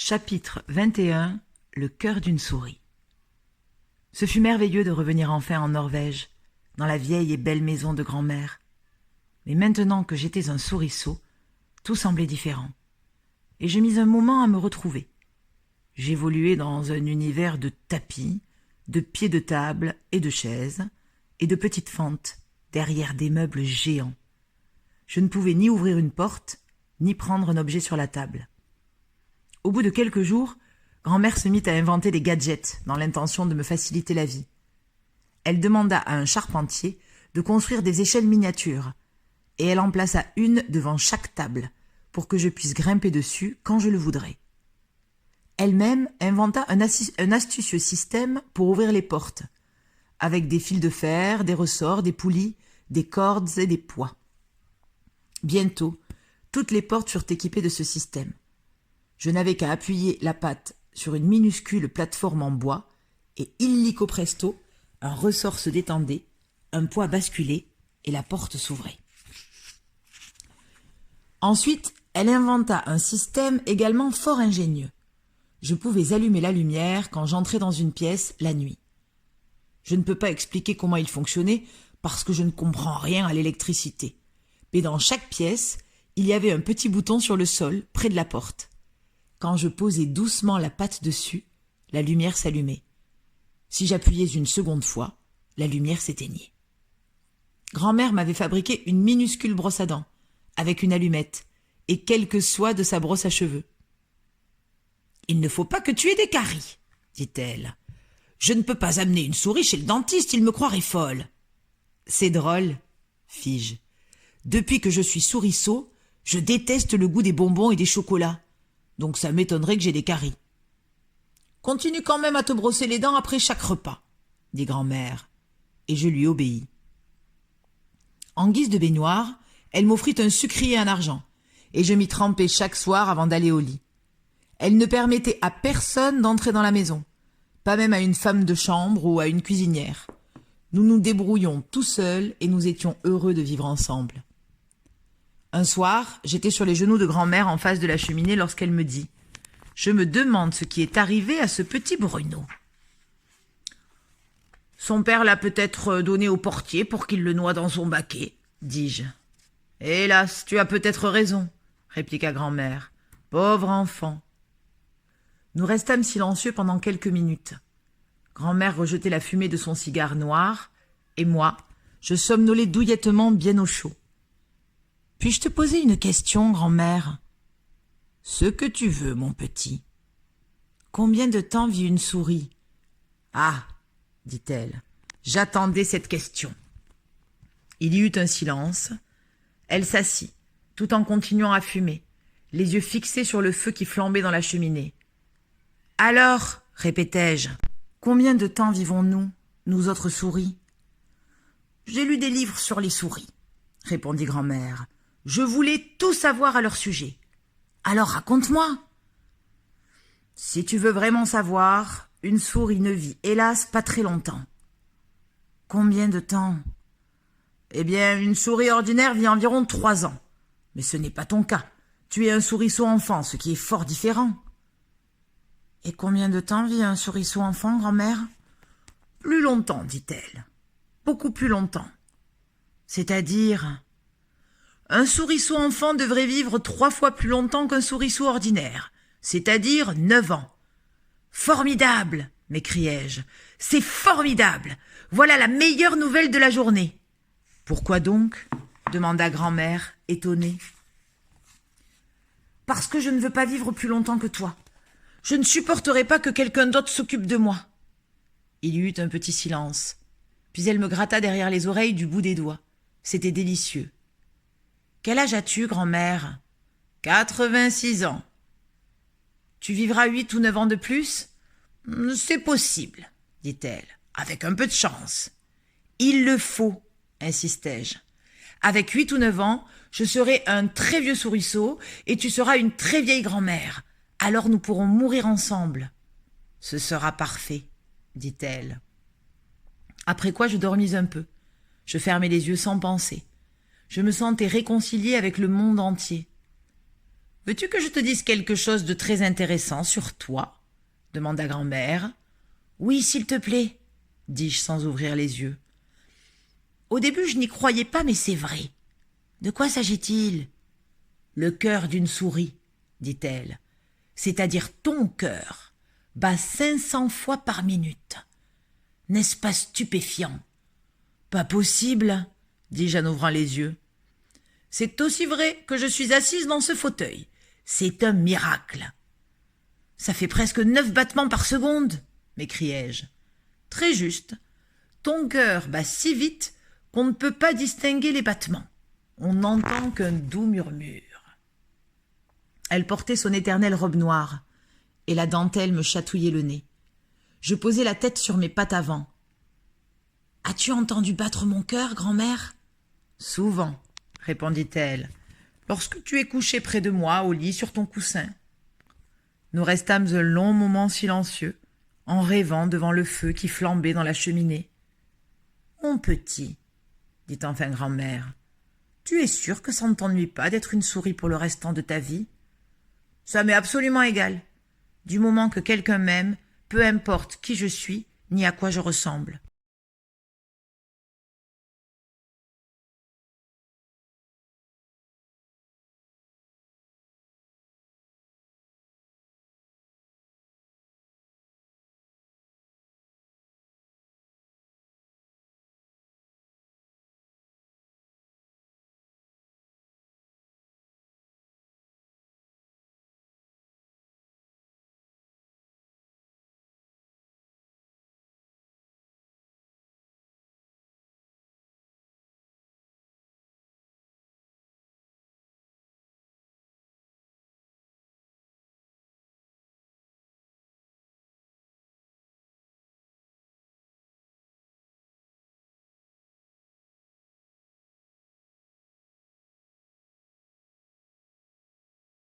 Chapitre 21. Le cœur d'une souris. Ce fut merveilleux de revenir enfin en Norvège, dans la vieille et belle maison de grand-mère. Mais maintenant que j'étais un souriceau, tout semblait différent. Et je mis un moment à me retrouver. J'évoluais dans un univers de tapis, de pieds de table et de chaises, et de petites fentes, derrière des meubles géants. Je ne pouvais ni ouvrir une porte, ni prendre un objet sur la table. Au bout de quelques jours, grand-mère se mit à inventer des gadgets dans l'intention de me faciliter la vie. Elle demanda à un charpentier de construire des échelles miniatures, et elle en plaça une devant chaque table pour que je puisse grimper dessus quand je le voudrais. Elle-même inventa un astucieux système pour ouvrir les portes, avec des fils de fer, des ressorts, des poulies, des cordes et des poids. Bientôt, toutes les portes furent équipées de ce système. Je n'avais qu'à appuyer la patte sur une minuscule plateforme en bois et illico presto, un ressort se détendait, un poids basculait et la porte s'ouvrait. Ensuite, elle inventa un système également fort ingénieux. Je pouvais allumer la lumière quand j'entrais dans une pièce la nuit. Je ne peux pas expliquer comment il fonctionnait parce que je ne comprends rien à l'électricité. Mais dans chaque pièce, il y avait un petit bouton sur le sol, près de la porte. Quand je posais doucement la patte dessus, la lumière s'allumait. Si j'appuyais une seconde fois, la lumière s'éteignait. Grand-mère m'avait fabriqué une minuscule brosse à dents, avec une allumette, et quelques soies de sa brosse à cheveux. « Il ne faut pas que tu aies des caries, dit-elle. Je ne peux pas amener une souris chez le dentiste, il me croirait folle. C'est drôle, fis-je. Depuis que je suis souriceau, je déteste le goût des bonbons et des chocolats. Donc ça m'étonnerait que j'ai des caries. Continue quand même à te brosser les dents après chaque repas, dit grand-mère, et je lui obéis. En guise de baignoire, elle m'offrit un sucrier en argent, et je m'y trempais chaque soir avant d'aller au lit. Elle ne permettait à personne d'entrer dans la maison, pas même à une femme de chambre ou à une cuisinière. Nous nous débrouillions tout seuls et nous étions heureux de vivre ensemble. Un soir, j'étais sur les genoux de grand-mère en face de la cheminée lorsqu'elle me dit « Je me demande ce qui est arrivé à ce petit Bruno. » « Son père l'a peut-être donné au portier pour qu'il le noie dans son baquet, dis-je. « Hélas, tu as peut-être raison, répliqua grand-mère. Pauvre enfant. » Nous restâmes silencieux pendant quelques minutes. Grand-mère rejetait la fumée de son cigare noir, et moi, je somnolais douillettement bien au chaud. « Puis-je te poser une question, grand-mère ?»« Ce que tu veux, mon petit. »« Combien de temps vit une souris ?»« Ah !» dit-elle. « J'attendais cette question. » Il y eut un silence. Elle s'assit, tout en continuant à fumer, les yeux fixés sur le feu qui flambait dans la cheminée. « Alors, répétai-je, combien de temps vivons-nous, nous autres souris ?»« J'ai lu des livres sur les souris, » répondit grand-mère. « Je voulais tout savoir à leur sujet. Alors raconte-moi. » « Si tu veux vraiment savoir, une souris ne vit, hélas, pas très longtemps. »« Combien de temps ?»« Eh bien, une souris ordinaire vit environ 3 ans. Mais ce n'est pas ton cas. Tu es un souriceau enfant, ce qui est fort différent. »« Et combien de temps vit un souriceau enfant, grand-mère ?»« Plus longtemps, dit-elle. Beaucoup plus longtemps. C'est-à-dire... » Un souriceau enfant devrait vivre 3 fois plus longtemps qu'un souriceau ordinaire, c'est-à-dire 9 ans. « Formidable !» m'écriai-je. « C'est formidable ! Voilà la meilleure nouvelle de la journée. »« Pourquoi donc ?» demanda grand-mère, étonnée. « Parce que je ne veux pas vivre plus longtemps que toi. Je ne supporterai pas que quelqu'un d'autre s'occupe de moi. » Il y eut un petit silence. Puis elle me gratta derrière les oreilles du bout des doigts. C'était délicieux. « Quel âge as-tu, grand-mère ?»« 86 ans. »« Tu vivras 8 ou 9 ans de plus ?»« C'est possible, dit-elle, avec un peu de chance. »« Il le faut, insistai-je. Avec 8 ou 9 ans, je serai un très vieux souriceau et tu seras une très vieille grand-mère. Alors nous pourrons mourir ensemble. »« Ce sera parfait, dit-elle. » Après quoi je dormis un peu. Je fermai les yeux sans penser. Je me sentais réconciliée avec le monde entier. Veux-tu que je te dise quelque chose de très intéressant sur toi demanda grand-mère. Oui, s'il te plaît, dis-je sans ouvrir les yeux. Au début, je n'y croyais pas, mais c'est vrai. De quoi s'agit-il? Le cœur d'une souris, dit-elle, c'est-à-dire ton cœur, bat 500 fois par minute. N'est-ce pas stupéfiant? Pas possible, dis-je en ouvrant les yeux. C'est aussi vrai que je suis assise dans ce fauteuil. C'est un miracle. Ça fait presque 9 battements par seconde, m'écriai-je. Très juste. Ton cœur bat si vite qu'on ne peut pas distinguer les battements. On n'entend qu'un doux murmure. Elle portait son éternelle robe noire, et la dentelle me chatouillait le nez. Je posai la tête sur mes pattes avant. « As-tu entendu battre mon cœur, grand-mère ?»« Souvent, » répondit-elle, « lorsque tu es couché près de moi, au lit, sur ton coussin. » Nous restâmes un long moment silencieux, en rêvant devant le feu qui flambait dans la cheminée. « Mon petit, » dit enfin grand-mère, « tu es sûr que ça ne t'ennuie pas d'être une souris pour le restant de ta vie ? Ça m'est absolument égal. Du moment que quelqu'un m'aime, peu importe qui je suis, ni à quoi je ressemble.